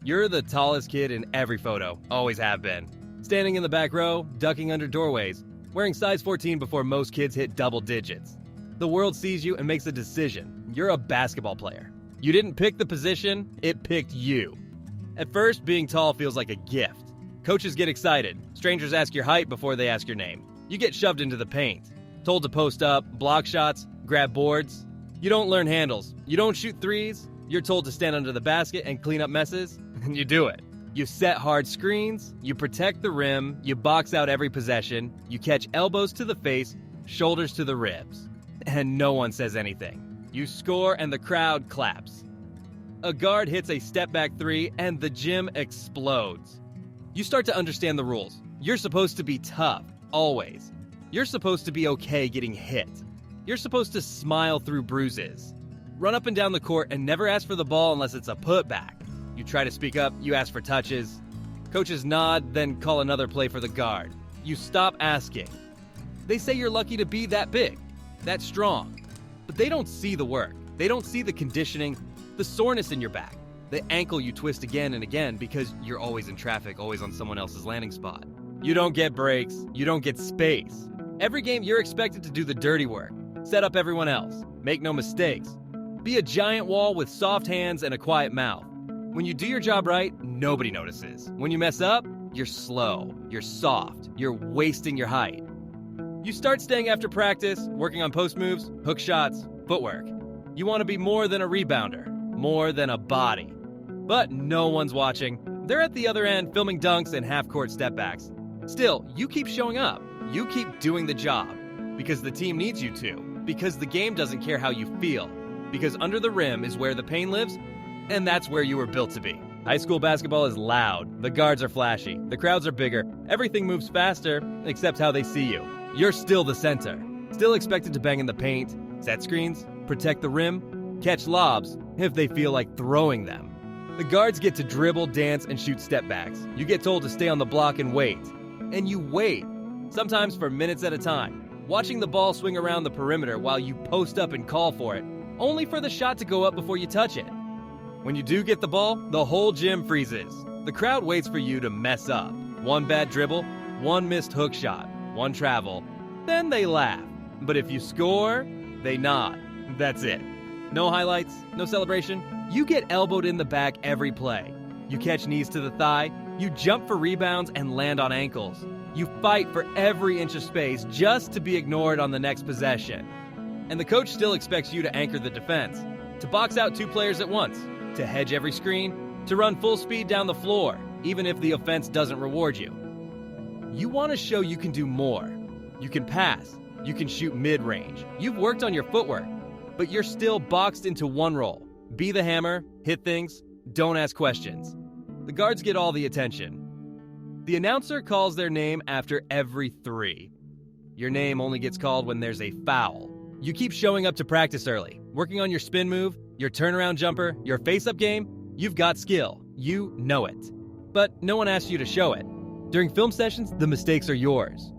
You're the tallest kid in every photo, always have been. Standing in the back row, ducking under doorways, wearing size 14 before most kids hit double digits. The world sees you and makes a decision. You're a basketball player. You didn't pick the position, it picked you. At first, being tall feels like a gift. Coaches get excited. Strangers ask your height before they ask your name. You get shoved into the paint. Told to post up, block shots, grab boards. You don't learn handles. You don't shoot threes. You're told to stand under the basket and clean up messes, and you do it. You set hard screens, you protect the rim, you box out every possession, you catch elbows to the face, shoulders to the ribs. And no one says anything. You score and the crowd claps. A guard hits a step-back three and the gym explodes. You start to understand the rules. You're supposed to be tough, always. You're supposed to be okay getting hit. You're supposed to smile through bruises. Run up and down the court and never ask for the ball unless it's a putback. You try to speak up, you ask for touches. Coaches nod, then call another play for the guard. You stop asking. They say you're lucky to be that big, that strong. But they don't see the work. They don't see the conditioning, the soreness in your back, the ankle you twist again and again because you're always in traffic, always on someone else's landing spot. You don't get breaks. You don't get space. Every game, you're expected to do the dirty work. Set up everyone else. Make no mistakes. Be a giant wall with soft hands and a quiet mouth. When you do your job right, nobody notices. When you mess up, you're slow, you're soft, you're wasting your height. You start staying after practice, working on post moves, hook shots, footwork. You want to be more than a rebounder, more than a body. But no one's watching. They're at the other end filming dunks and half-court stepbacks. Still, you keep showing up. You keep doing the job. Because the team needs you to. Because the game doesn't care how you feel. Because under the rim is where the pain lives, and that's where you were built to be. High school basketball is loud. The guards are flashy. The crowds are bigger. Everything moves faster, except how they see you. You're still the center. Still expected to bang in the paint, set screens, protect the rim, catch lobs if they feel like throwing them. The guards get to dribble, dance, and shoot step backs. You get told to stay on the block and wait. And you wait, sometimes for minutes at a time, watching the ball swing around the perimeter while you post up and call for it, only for the shot to go up before you touch it. When you do get the ball, the whole gym freezes. The crowd waits for you to mess up. One bad dribble, one missed hook shot, one travel. Then they laugh. But if you score, they nod. That's it. No highlights, no celebration. You get elbowed in the back every play. You catch knees to the thigh. You jump for rebounds and land on ankles. You fight for every inch of space just to be ignored on the next possession. And the coach still expects you to anchor the defense, to box out two players at once, to hedge every screen, to run full speed down the floor, even if the offense doesn't reward you. You want to show you can do more. You can pass. You can shoot mid-range. You've worked on your footwork, but you're still boxed into one role. Be the hammer, hit things, don't ask questions. The guards get all the attention. The announcer calls their name after every three. Your name only gets called when there's a foul. You keep showing up to practice early, working on your spin move, your turnaround jumper, your face-up game. You've got skill. You know it. But no one asks you to show it. During film sessions, the mistakes are yours.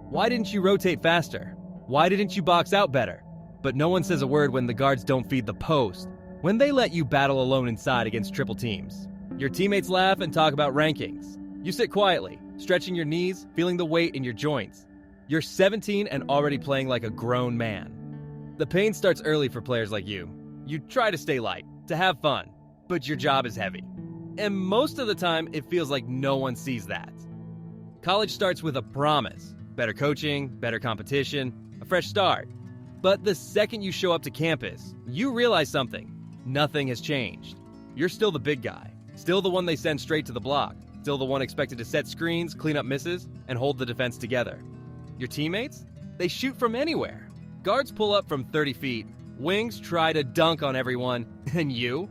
Why didn't you rotate faster? Why didn't you box out better? But no one says a word when the guards don't feed the post. When they let you battle alone inside against triple teams. Your teammates laugh and talk about rankings. You sit quietly, stretching your knees, feeling the weight in your joints. You're 17 and already playing like a grown man. The pain starts early for players like you. You try to stay light, to have fun, but your job is heavy. And most of the time, it feels like no one sees that. College starts with a promise. Better coaching, better competition, a fresh start. But the second you show up to campus, you realize something. Nothing has changed. You're still the big guy. Still the one they send straight to the block. Still the one expected to set screens, clean up misses, and hold the defense together. Your teammates? They shoot from anywhere. Guards pull up from 30 feet. Wings try to dunk on everyone. And you?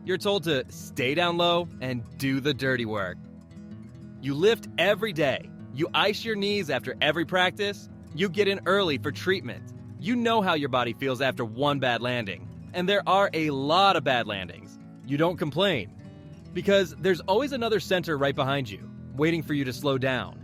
You're told to stay down low and do the dirty work. You lift every day. You ice your knees after every practice. You get in early for treatment. You know how your body feels after one bad landing. And there are a lot of bad landings. You don't complain. Because there's always another center right behind you, waiting for you to slow down.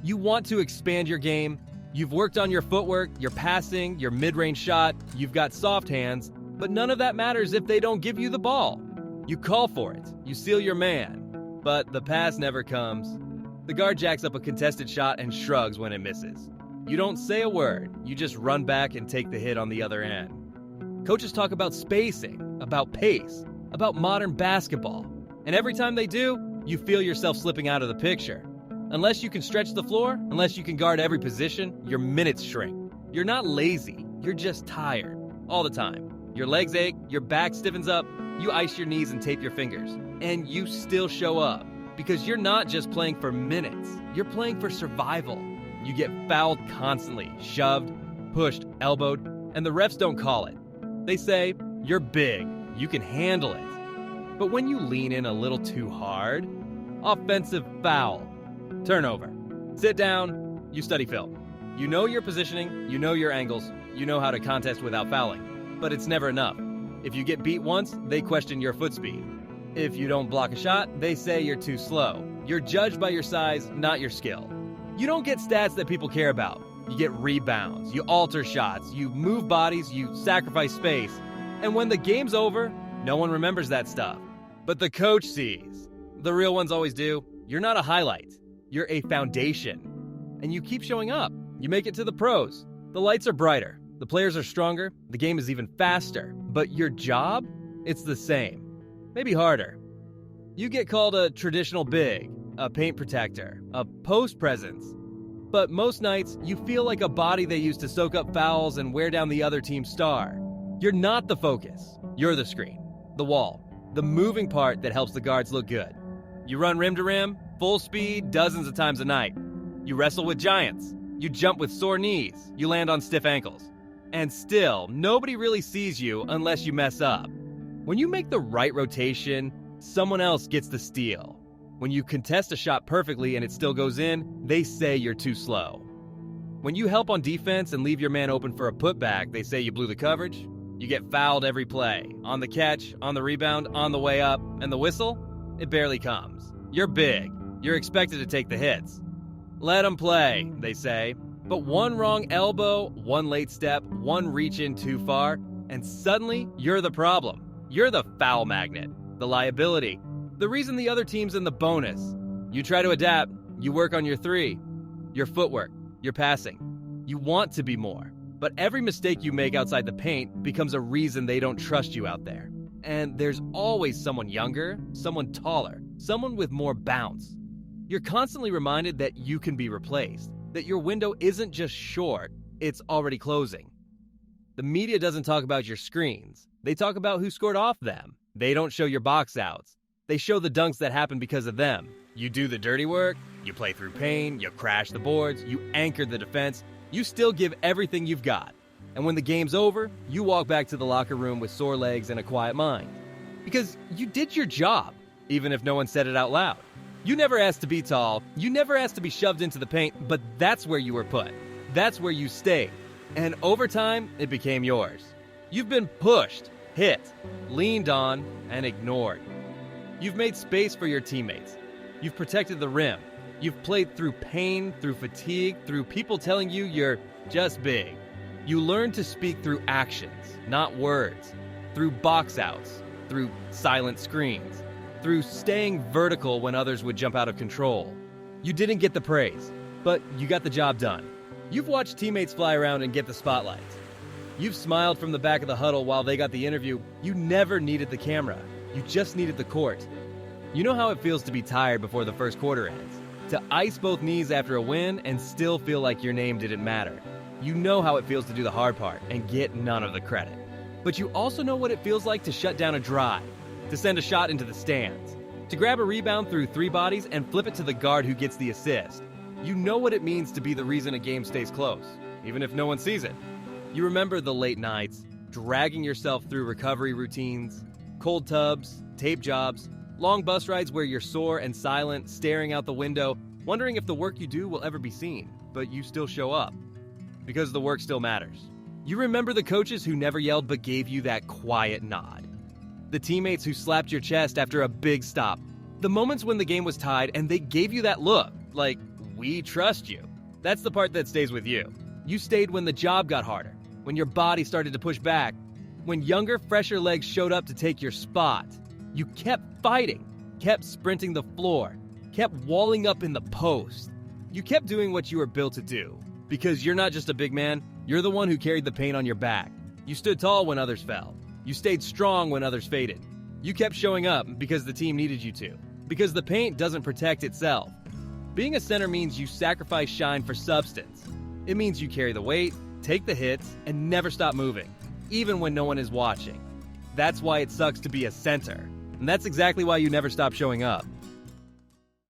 You want to expand your game. You've worked on your footwork, your passing, your mid-range shot. You've got soft hands. But none of that matters if they don't give you the ball. You call for it. You seal your man. But the pass never comes. The guard jacks up a contested shot and shrugs when it misses. You don't say a word. You just run back and take the hit on the other end. Coaches talk about spacing, about pace, about modern basketball. And every time they do, you feel yourself slipping out of the picture. Unless you can stretch the floor, unless you can guard every position, your minutes shrink. You're not lazy. You're just tired. All the time. Your legs ache, your back stiffens up, you ice your knees and tape your fingers. And you still show up. Because you're not just playing for minutes. You're playing for survival. You get fouled constantly, shoved, pushed, elbowed, and the refs don't call it. They say, you're big, you can handle it. But when you lean in a little too hard, offensive foul, turnover. Sit down, you study film. You know your positioning, you know your angles, you know how to contest without fouling. But it's never enough. If you get beat once, they question your foot speed. If you don't block a shot, they say you're too slow. You're judged by your size, not your skill. You don't get stats that people care about. You get rebounds, you alter shots, you move bodies, you sacrifice space. And when the game's over, no one remembers that stuff. But the coach sees. The real ones always do. You're not a highlight. You're a foundation. And you keep showing up. You make it to the pros. The lights are brighter. The players are stronger. The game is even faster. But your job? It's the same. Maybe harder. You get called a traditional big, a paint protector, a post presence. But most nights, you feel like a body they use to soak up fouls and wear down the other team's star. You're not the focus. You're the screen, the wall, the moving part that helps the guards look good. You run rim to rim, full speed, dozens of times a night. You wrestle with giants. You jump with sore knees. You land on stiff ankles. And still, nobody really sees you unless you mess up. When you make the right rotation, someone else gets the steal. When you contest a shot perfectly and it still goes in, they say you're too slow. When you help on defense and leave your man open for a putback, they say you blew the coverage. You get fouled every play. On the catch, on the rebound, on the way up, and the whistle? It barely comes. You're big. You're expected to take the hits. Let them play, they say. But one wrong elbow, one late step, one reach in too far, and suddenly you're the problem. You're the foul magnet, the liability, the reason the other team's in the bonus. You try to adapt, you work on your three, your footwork, your passing. You want to be more, but every mistake you make outside the paint becomes a reason they don't trust you out there. And there's always someone younger, someone taller, someone with more bounce. You're constantly reminded that you can be replaced, that your window isn't just short, it's already closing. The media doesn't talk about your screens. They talk about who scored off them. They don't show your box outs. They show the dunks that happen because of them. You do the dirty work, you play through pain, you crash the boards, you anchor the defense, you still give everything you've got. And when the game's over, you walk back to the locker room with sore legs and a quiet mind. Because you did your job, even if no one said it out loud. You never asked to be tall, you never asked to be shoved into the paint, but that's where you were put. That's where you stayed. And over time, it became yours. You've been pushed, hit, leaned on, and ignored. You've made space for your teammates. You've protected the rim. You've played through pain, through fatigue, through people telling you you're just big. You learned to speak through actions, not words, through box outs, through silent screens, through staying vertical when others would jump out of control. You didn't get the praise, but you got the job done. You've watched teammates fly around and get the spotlight. You've smiled from the back of the huddle while they got the interview. You never needed the camera. You just needed the court. You know how it feels to be tired before the first quarter ends, to ice both knees after a win and still feel like your name didn't matter. You know how it feels to do the hard part and get none of the credit. But you also know what it feels like to shut down a drive, to send a shot into the stands, to grab a rebound through three bodies and flip it to the guard who gets the assist. You know what it means to be the reason a game stays close, even if no one sees it. You remember the late nights, dragging yourself through recovery routines, cold tubs, tape jobs, long bus rides where you're sore and silent, staring out the window, wondering if the work you do will ever be seen, but you still show up. Because the work still matters. You remember the coaches who never yelled but gave you that quiet nod. The teammates who slapped your chest after a big stop. The moments when the game was tied and they gave you that look, like, we trust you. That's the part that stays with you. You stayed when the job got harder, when your body started to push back, when younger, fresher legs showed up to take your spot. You kept fighting, kept sprinting the floor, kept walling up in the post. You kept doing what you were built to do. Because you're not just a big man, you're the one who carried the pain on your back. You stood tall when others fell. You stayed strong when others faded. You kept showing up because the team needed you to. Because the paint doesn't protect itself. Being a center means you sacrifice shine for substance. It means you carry the weight, take the hits, and never stop moving, even when no one is watching. That's why it sucks to be a center. And that's exactly why you never stop showing up.